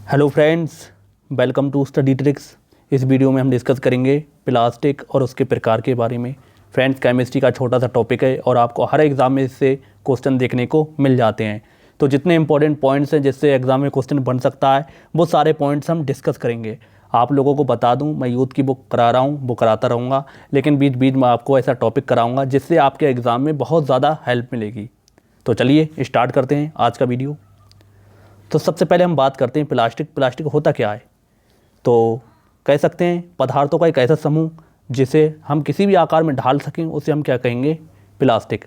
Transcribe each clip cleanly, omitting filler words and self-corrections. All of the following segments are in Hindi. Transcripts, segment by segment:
Hello friends, welcome to Study Tricks. इस वीडियो में हम डिस्कस करेंगे प्लास्टिक और उसके प्रकार के बारे में। फ्रेंड्स, केमिस्ट्री का छोटा सा टॉपिक है और आपको हर एग्ज़ाम में इससे क्वेश्चन देखने को मिल जाते हैं। तो जितने इंपॉर्टेंट पॉइंट्स हैं जिससे एग्ज़ाम में क्वेश्चन बन सकता है वो सारे पॉइंट्स हम डिस्कस करेंगे। आप लोगों को बता दूं, मैं यूथ की बुक करा रहा हूं, वो कराता रहूँगा, लेकिन बीच बीच में आपको ऐसा टॉपिक कराऊँगा जिससे आपके एग्ज़ाम में बहुत ज़्यादा हेल्प मिलेगी। तो चलिए स्टार्ट करते हैं आज का वीडियो। तो सबसे पहले हम बात करते हैं प्लास्टिक होता क्या है। तो कह सकते हैं पदार्थों का एक ऐसा समूह जिसे हम किसी भी आकार में ढाल सकें, उसे हम क्या कहेंगे, प्लास्टिक।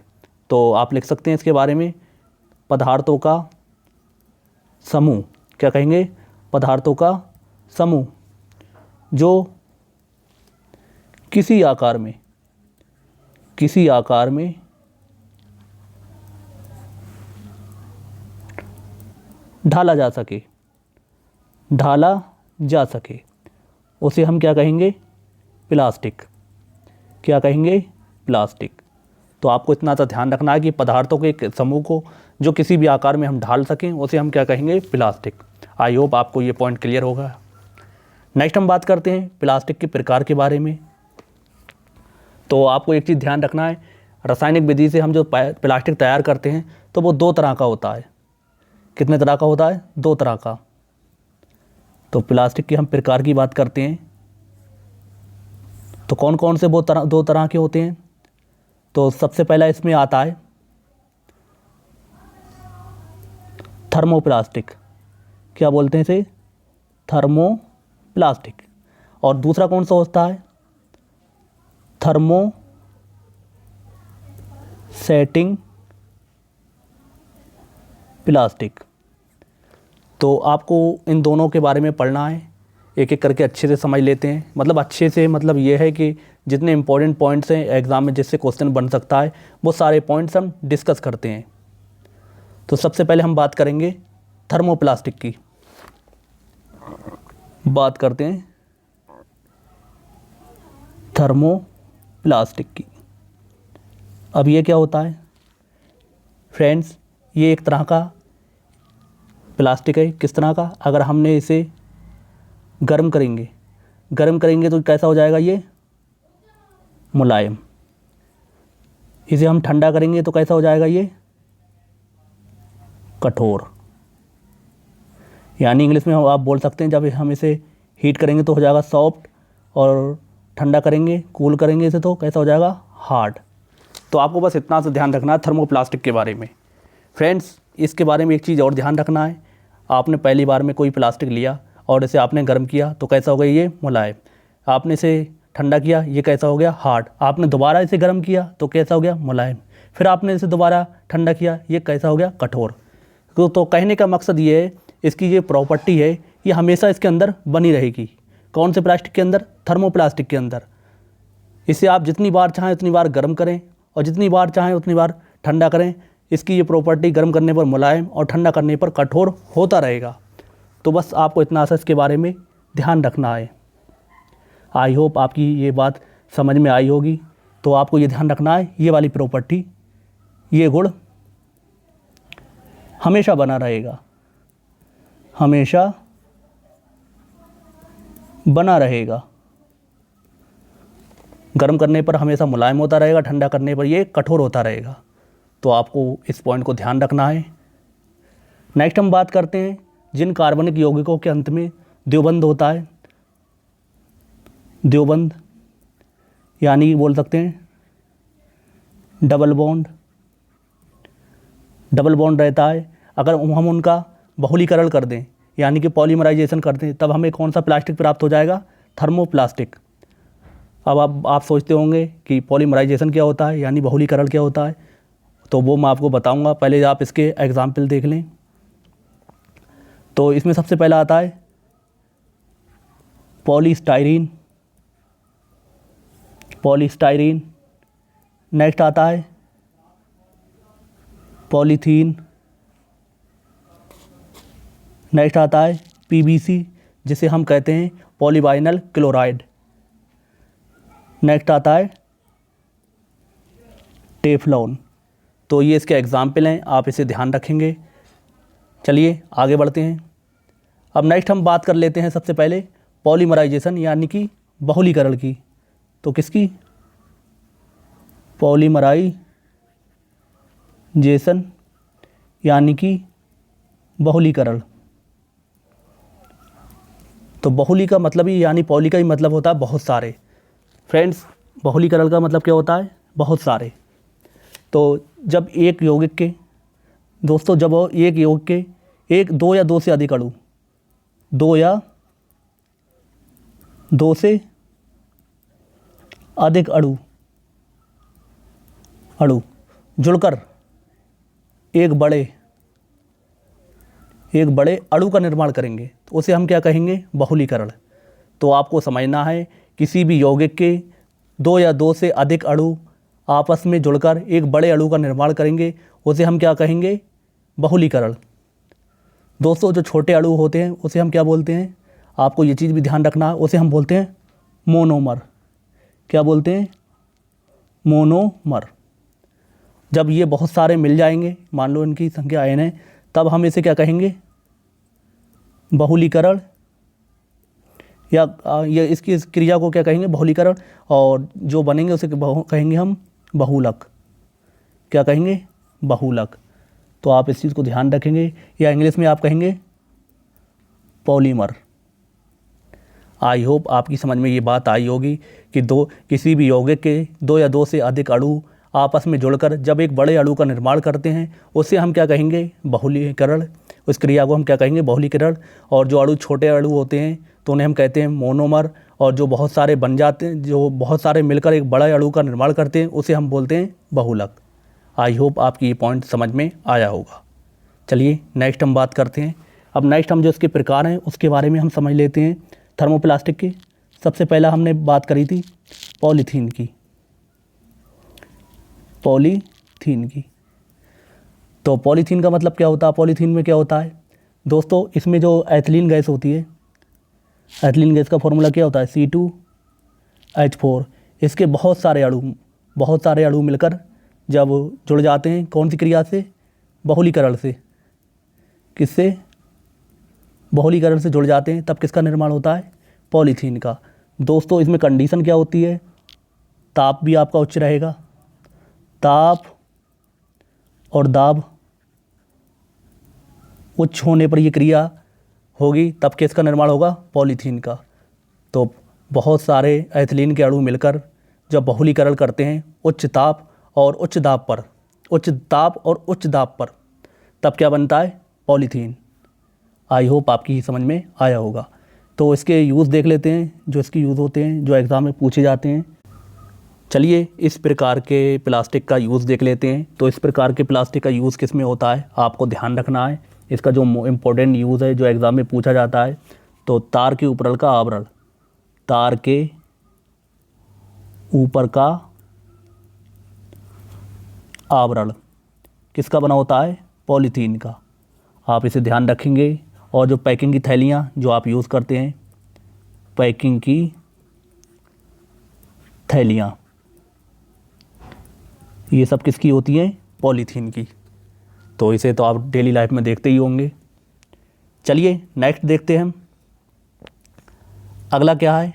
तो आप लिख सकते हैं इसके बारे में, पदार्थों का समूह। क्या कहेंगे? पदार्थों का समूह जो किसी आकार में ढाला जा सके उसे हम क्या कहेंगे? प्लास्टिक। क्या कहेंगे? प्लास्टिक। तो आपको इतना सा ध्यान रखना है कि पदार्थों के एक समूह को जो किसी भी आकार में हम ढाल सकें उसे हम क्या कहेंगे? प्लास्टिक। आई होप आपको ये पॉइंट क्लियर होगा। नेक्स्ट हम बात करते हैं प्लास्टिक के प्रकार के बारे में। तो आपको एक चीज़ ध्यान रखना है, रासायनिक विधि से हम जो प्लास्टिक तैयार करते हैं तो वो दो तरह का होता है। कितने तरह का होता है? दो तरह का। तो प्लास्टिक के हम प्रकार की बात करते हैं तो कौन कौन से वो दो तरह के होते हैं। तो सबसे पहला इसमें आता है थर्मोप्लास्टिक। क्या बोलते हैं इसे? थर्मोप्लास्टिक। और दूसरा कौन सा होता है? Thermosetting plastic. तो आपको इन दोनों के बारे में पढ़ना है, एक एक करके अच्छे से समझ लेते हैं। मतलब अच्छे से मतलब ये है कि जितने इंपॉर्टेंट पॉइंट्स हैं एग्ज़ाम में जिससे क्वेश्चन बन सकता है वो सारे पॉइंट्स हम डिस्कस करते हैं। तो सबसे पहले हम बात करेंगे थर्मोप्लास्टिक की। बात करते हैं थर्मोप्लास्टिक की। अब ये क्या होता है फ्रेंड्स? ये एक तरह का प्लास्टिक है। किस तरह का? अगर हमने इसे गर्म करेंगे तो कैसा हो जाएगा? ये मुलायम। इसे हम ठंडा करेंगे तो कैसा हो जाएगा? ये कठोर। यानी इंग्लिश में आप बोल सकते हैं, जब हम इसे हीट करेंगे तो हो जाएगा सॉफ्ट, और ठंडा करेंगे, कूल करेंगे इसे तो कैसा हो जाएगा? हार्ड। तो आपको बस इतना सा ध्यान रखना है थर्मोप्लास्टिक के बारे में। फ्रेंड्स, इसके बारे में एक चीज़ और ध्यान रखना है, आपने पहली बार में कोई प्लास्टिक लिया और इसे आपने गर्म किया तो कैसा हो गया? ये मुलायम। आपने इसे ठंडा किया, ये कैसा हो गया? हार्ड। आपने दोबारा इसे गर्म किया तो कैसा हो गया? मुलायम। फिर आपने इसे दोबारा ठंडा किया, ये कैसा हो गया? कठोर। तो कहने का मकसद ये है, इसकी ये प्रॉपर्टी है, ये हमेशा इसके अंदर बनी रहेगी। कौन से प्लास्टिक के अंदर? थर्मोप्लास्टिक के अंदर। इसे आप जितनी बार चाहें उतनी बार गर्म करें और जितनी बार चाहें उतनी बार ठंडा करें, इसकी ये प्रॉपर्टी गर्म करने पर मुलायम और ठंडा करने पर कठोर होता रहेगा। तो बस आपको इतना सा इसके बारे में ध्यान रखना है। आई होप आपकी ये बात समझ में आई होगी। तो आपको ये ध्यान रखना है, ये वाली प्रॉपर्टी, ये गुण हमेशा बना रहेगा, हमेशा बना रहेगा। गर्म करने पर हमेशा मुलायम होता रहेगा, ठंडा करने पर ये कठोर होता रहेगा। तो आपको इस पॉइंट को ध्यान रखना है। नेक्स्ट हम बात करते हैं जिन कार्बनिक यौगिकों के अंत में द्विबंध होता है। द्विबंध यानी बोल सकते हैं डबल बॉन्ड रहता है। अगर हम उनका बहुलीकरण कर दें यानी कि पॉलीमराइजेशन कर दें, तब हमें कौन सा प्लास्टिक प्राप्त हो जाएगा? थर्मोप्लास्टिक। अब आप सोचते होंगे कि पॉलीमराइजेशन क्या होता है, यानी बहुलीकरण क्या होता है। तो वो मैं आपको बताऊंगा, पहले आप इसके एग्जाम्पल देख लें। तो इसमें सबसे पहला आता है पॉलीस्टाइरीन। नेक्स्ट आता है पॉलीथीन। नेक्स्ट आता है पीवीसी, जिसे हम कहते हैं पॉलीवाइनल क्लोराइड। नेक्स्ट आता है टेफ्लॉन। तो ये इसके एग्जाम्पल हैं, आप इसे ध्यान रखेंगे। चलिए आगे बढ़ते हैं। अब नेक्स्ट हम बात कर लेते हैं सबसे पहले पॉलीमराइजेशन यानी कि बहुलीकरण की। तो किसकी? पॉलीमराइजेशन यानी कि बहुलीकरण। तो बहुली का मतलब ही यानी पॉली का ही मतलब होता है बहुत सारे। फ्रेंड्स, बहुलीकरण का मतलब क्या होता है? बहुत सारे। तो जब एक यौगिक के दोस्तों जब एक यौगिक के एक, दो या दो से अधिक अणु, दो या दो से अधिक अणु जुड़कर एक बड़े अणु का निर्माण करेंगे तो उसे हम क्या कहेंगे? बहुलीकरण। तो आपको समझना है, किसी भी यौगिक के दो या दो से अधिक अणु आपस में जुड़कर एक बड़े अणु का निर्माण करेंगे, उसे हम क्या कहेंगे? बहुलीकरण। दोस्तों, जो छोटे अणु होते हैं उसे हम क्या बोलते हैं? आपको ये चीज़ भी ध्यान रखना है, उसे हम बोलते हैं मोनोमर। क्या बोलते हैं? मोनोमर। जब ये बहुत सारे मिल जाएंगे, मान लो इनकी संख्या n है, तब हम इसे क्या कहेंगे? बहुलीकरण। या ये इसकी इस क्रिया को क्या कहेंगे? बहुलीकरण। और जो बनेंगे उसे कहेंगे हम बहुलक। क्या कहेंगे? बहुलक। तो आप इस चीज़ को ध्यान रखेंगे, या इंग्लिश में आप कहेंगे पॉलीमर। आई होप आपकी समझ में ये बात आई होगी कि किसी भी यौगिक के दो या दो से अधिक अणु आपस में जुड़कर जब एक बड़े अणु का निर्माण करते हैं उसे हम क्या कहेंगे? बहुलीकरण। उस क्रिया को हम क्या कहेंगे? बहुलीकरण। और जो अणु छोटे अणु होते हैं तो उन्हें हम कहते हैं मोनोमर। और जो बहुत सारे बन जाते हैं, जो बहुत सारे मिलकर एक बड़ा अणु का निर्माण करते हैं, उसे हम बोलते हैं बहुलक। आई होप आपकी ये पॉइंट समझ में आया होगा। चलिए नेक्स्ट हम बात करते हैं। अब नेक्स्ट हम जो इसके प्रकार हैं उसके बारे में हम समझ लेते हैं थर्मोप्लास्टिक के। सबसे पहला हमने बात करी थी पॉलीथीन की। तो पॉलीथीन का मतलब क्या होता है? पॉलीथीन में क्या होता है दोस्तों? इसमें जो एथिलीन गैस होती है, एथिलीन गैस का फॉर्मूला क्या होता है? C2H4। इसके बहुत सारे अणु मिलकर जब जुड़ जाते हैं, कौन सी क्रिया से? बहुलीकरण से। किससे? बहुलीकरण से जुड़ जाते हैं, तब किसका निर्माण होता है? पॉलीथीन का। दोस्तों, इसमें कंडीशन क्या होती है? ताप भी आपका उच्च रहेगा। ताप और दाब उच्च होने पर ये क्रिया होगी, तब किसका निर्माण होगा? पॉलीथीन का। तो बहुत सारे एथिलीन के अणु मिलकर जब बहुलीकरण करते हैं उच्च ताप और उच्च दाब पर, तब क्या बनता है? पॉलीथीन। आई होप आपकी समझ में आया होगा। तो इसके यूज़ देख लेते हैं, जो इसके यूज़ होते हैं, जो एग्ज़ाम में पूछे जाते हैं। चलिए इस प्रकार के प्लास्टिक का यूज़ देख लेते हैं। तो इस प्रकार के प्लास्टिक का यूज़ किस में होता है आपको ध्यान रखना है। इसका जो इम्पोर्टेंट यूज़ है, जो एग्ज़ाम में पूछा जाता है, तो तार के ऊपर का आवरण, तार के ऊपर का आवरण किसका बना होता है? पॉलीथीन का। आप इसे ध्यान रखेंगे। और जो पैकिंग की थैलियाँ जो आप यूज़ करते हैं, पैकिंग की थैलियाँ, ये सब किसकी होती हैं? पॉलीथीन की। तो इसे तो आप डेली लाइफ में देखते ही होंगे। चलिए नेक्स्ट देखते हैं हम। अगला क्या है?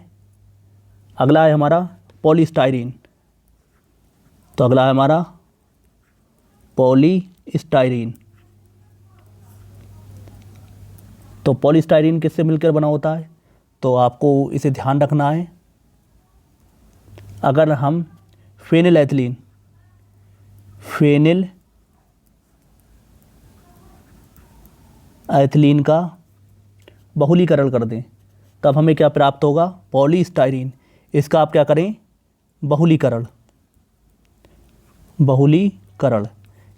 अगला है हमारा पॉलीस्टाइरीन। तो अगला है हमारा पॉलीस्टाइरीन। तो पॉलीस्टाइरीन किससे मिलकर बना होता है? तो आपको इसे ध्यान रखना है। अगर हम फेनिल एथिलीन का बहुलीकरण कर दें, तब हमें क्या प्राप्त होगा? पॉलीस्टाइरीन। इसका आप क्या करें? बहुलीकरण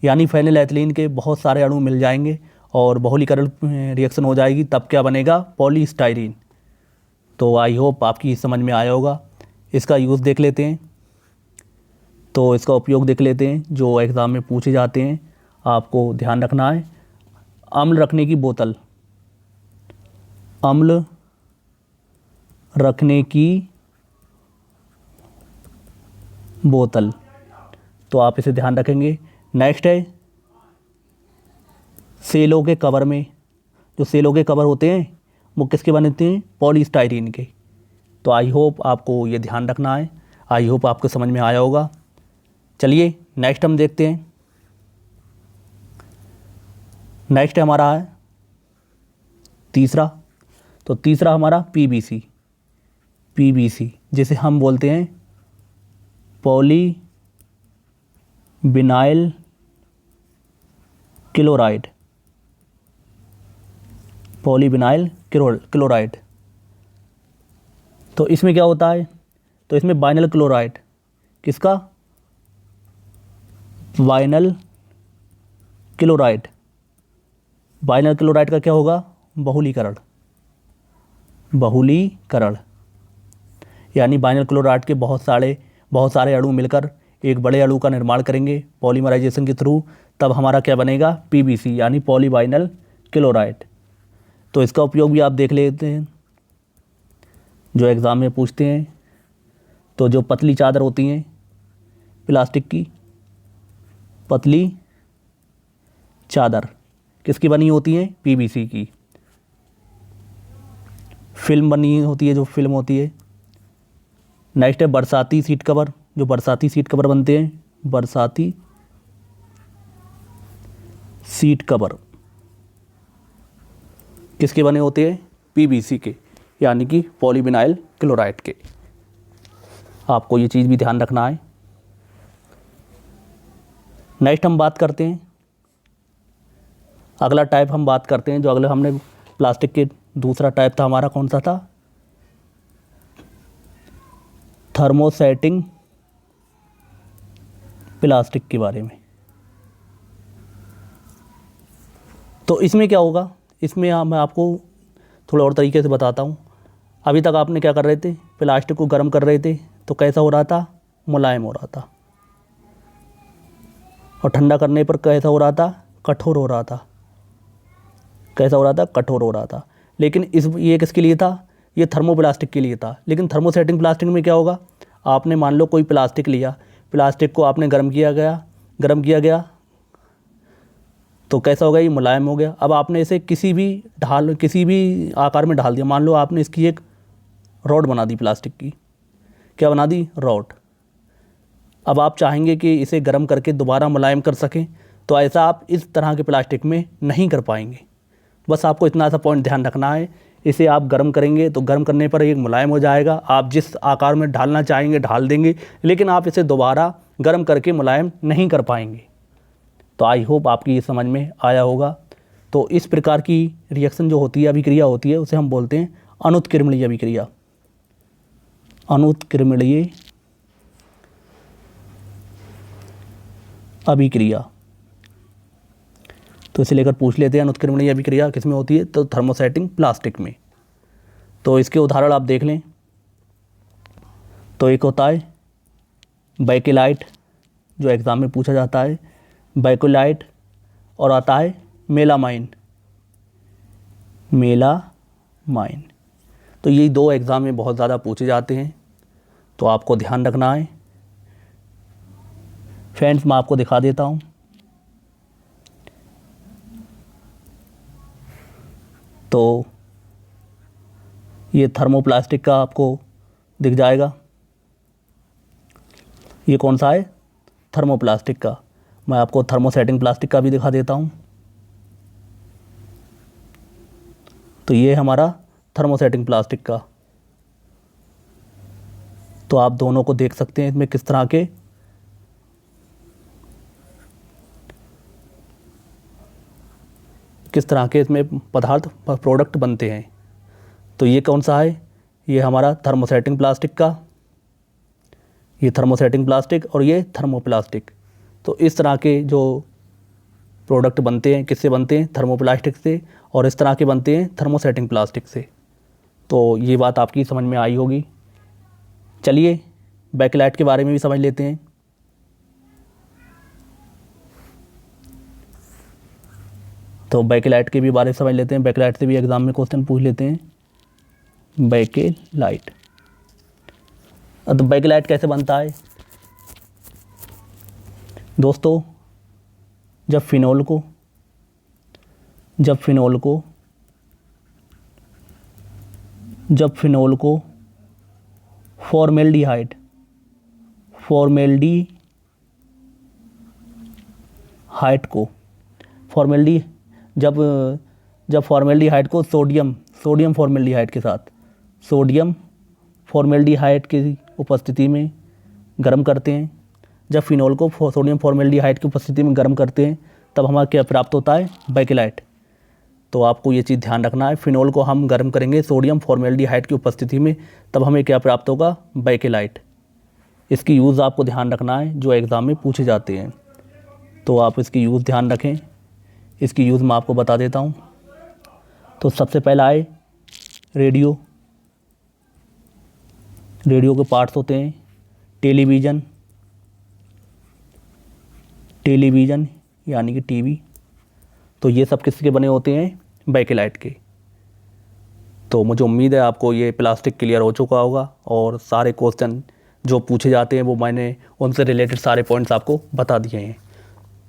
यानी फेनिल एथिलीन के बहुत सारे अणु मिल जाएंगे और बहुलीकरण रिएक्शन हो जाएगी, तब क्या बनेगा? पॉलीस्टाइरीन। तो आई होप आपकी समझ में आया होगा। इसका यूज़ देख लेते हैं। तो इसका उपयोग देख लेते हैं, जो एग्ज़ाम में पूछे जाते हैं। आपको ध्यान रखना है। अम्ल रखने की बोतल। तो आप इसे ध्यान रखेंगे। नेक्स्ट है सेलों के कवर में, जो सेलों के कवर होते हैं वो किसके बनते हैं? पॉलीस्टाइरीन के। तो आई होप आपको ये ध्यान रखना है, आई होप आपको समझ में आया होगा। चलिए नेक्स्ट हम देखते हैं। नेक्स्ट हमारा है तीसरा। तो तीसरा हमारा पीवीसी, पीवीसी जिसे हम बोलते हैं poly vinyl chloride, polyvinyl chloride. तो इसमें क्या होता है? तो इसमें वाइनल क्लोराइड, किसका? Vinyl chloride. वाइनल क्लोराइड का क्या होगा? बहुलीकरण, बहुलीकरण यानी वाइनल क्लोराइड के बहुत सारे अणु मिलकर एक बड़े अणु का निर्माण करेंगे पॉलीमराइजेशन के थ्रू, तब हमारा क्या बनेगा? पीवीसी यानी पॉलीवाइनल क्लोराइड। तो इसका उपयोग भी आप देख लेते हैं, जो एग्ज़ाम में पूछते हैं। तो जो पतली चादर होती हैं प्लास्टिक की, पतली चादर किसकी बनी होती है? पीवीसी की। फिल्म बनी होती है, जो फिल्म होती है। नेक्स्ट है बरसाती सीट कवर, जो बरसाती सीट कवर बनते हैं, बरसाती सीट कवर किसके बने होते हैं? पीवीसी के, यानी कि पॉलीविनाइल क्लोराइड के। आपको ये चीज़ भी ध्यान रखना है। नेक्स्ट हम बात करते हैं, अगला टाइप हम बात करते हैं। जो अगले हमने प्लास्टिक के दूसरा टाइप था हमारा, कौन सा था? थर्मोसेटिंग प्लास्टिक के बारे में। तो इसमें क्या होगा? इसमें मैं आपको थोड़ा और तरीके से बताता हूँ। अभी तक आपने क्या कर रहे थे? प्लास्टिक को गर्म कर रहे थे, तो कैसा हो रहा था? मुलायम हो रहा था। और ठंडा करने पर कैसा हो रहा था? कठोर हो रहा था। कैसा हो रहा था? कठोर हो रहा था। लेकिन ये किसके लिए था? ये थर्मोप्लास्टिक के लिए था। लेकिन थर्मोसेटिंग प्लास्टिक में क्या होगा? आपने मान लो कोई प्लास्टिक लिया, प्लास्टिक को आपने गर्म किया गया तो कैसा हो गया? ये मुलायम हो गया। अब आपने इसे किसी भी आकार में ढाल दिया। मान लो आपने इसकी एक रॉड बना दी प्लास्टिक की। क्या बना दी? रॉड। अब आप चाहेंगे कि इसे गर्म करके दोबारा मुलायम कर सकें, तो ऐसा आप इस तरह के प्लास्टिक में नहीं कर पाएंगे। बस आपको इतना सा पॉइंट ध्यान रखना है। इसे आप गर्म करेंगे तो गर्म करने पर एक मुलायम हो जाएगा। आप जिस आकार में ढालना चाहेंगे ढाल देंगे, लेकिन आप इसे दोबारा गर्म करके मुलायम नहीं कर पाएंगे। तो आई होप आपकी ये समझ में आया होगा। तो इस प्रकार की रिएक्शन जो होती है, अभिक्रिया होती है, उसे हम बोलते हैं अनुत्क्रमणीय अभिक्रिया। अनुत्क्रमणीय अभिक्रिया। तो इसे लेकर पूछ लेते हैं, अनुत्क्रमणीय अभिक्रिया किस में होती है? तो थर्मोसेटिंग प्लास्टिक में। तो इसके उदाहरण आप देख लें। तो एक होता है बैकेलाइट, जो एग्ज़ाम में पूछा जाता है, बैकेलाइट। और आता है मेलामाइन, मेलामाइन। तो ये दो एग्ज़ाम में बहुत ज़्यादा पूछे जाते हैं, तो आपको ध्यान रखना है। फ्रेंड्स मैं आपको दिखा देता हूँ। तो ये थर्मोप्लास्टिक का आपको दिख जाएगा। ये कौन सा है? थर्मोप्लास्टिक का। मैं आपको थर्मोसेटिंग प्लास्टिक का भी दिखा देता हूँ। तो ये हमारा थर्मोसेटिंग प्लास्टिक का। तो आप दोनों को देख सकते हैं, इसमें किस तरह के इसमें पदार्थ प्रोडक्ट बनते हैं। तो ये कौन सा है? ये हमारा थर्मोसेटिंग प्लास्टिक का, ये थर्मोसेटिंग प्लास्टिक और ये थर्मोप्लास्टिक। तो इस तरह के जो प्रोडक्ट बनते हैं, किससे बनते हैं? थर्मोप्लास्टिक से। और इस तरह के बनते हैं थर्मोसेटिंग प्लास्टिक से। तो ये बात आपकी समझ में आई होगी। चलिए बैकलाइट के बारे में भी समझ लेते हैं। तो बैकलाइट के भी बारे में समझ लेते हैं। बैकलाइट से भी एग्ज़ाम में क्वेश्चन पूछ लेते हैं। बैकलाइट, तो बैकलाइट कैसे बनता है? दोस्तों, जब फिनोल को जब फिनोल को फॉर्मेल्डिहाइड को फॉर्मेल्डी जब फॉर्मेल्डिहाइड को सोडियम फॉर्मेल्डिहाइड के साथ सोडियम फॉर्मेल्डिहाइड की उपस्थिति में गर्म करते हैं, जब फिनोल को सोडियम फॉर्मेल्डिहाइड की उपस्थिति में गर्म करते हैं तब हमारा क्या प्राप्त होता है? बेकेलाइट। तो आपको ये चीज़ ध्यान रखना है, फिनोल को हम गर्म करेंगे सोडियम फॉर्मेल्डिहाइड की उपस्थिति में तब हमें क्या प्राप्त होगा? बेकेलाइट। इसकी यूज़ आपको ध्यान रखना है, जो एग्ज़ाम में पूछे जाते हैं, तो आप इसकी यूज़ ध्यान रखें। इसकी यूज़ मैं आपको बता देता हूँ। तो सबसे पहला है रेडियो के पार्ट्स होते हैं टेलीविज़न यानी कि टीवी। तो ये सब किसके बने होते हैं? बेकेलाइट के। तो मुझे उम्मीद है आपको ये प्लास्टिक क्लियर हो चुका होगा और सारे क्वेश्चन जो पूछे जाते हैं वो मैंने उनसे रिलेटेड सारे पॉइंट्स आपको बता दिए हैं।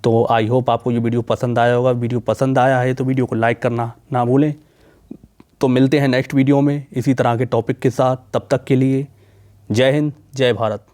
तो आई होप आपको ये वीडियो पसंद आया होगा। वीडियो पसंद आया है तो वीडियो को लाइक करना ना भूलें। तो मिलते हैं नेक्स्ट वीडियो में इसी तरह के टॉपिक के साथ। तब तक के लिए जय हिंद, जय भारत।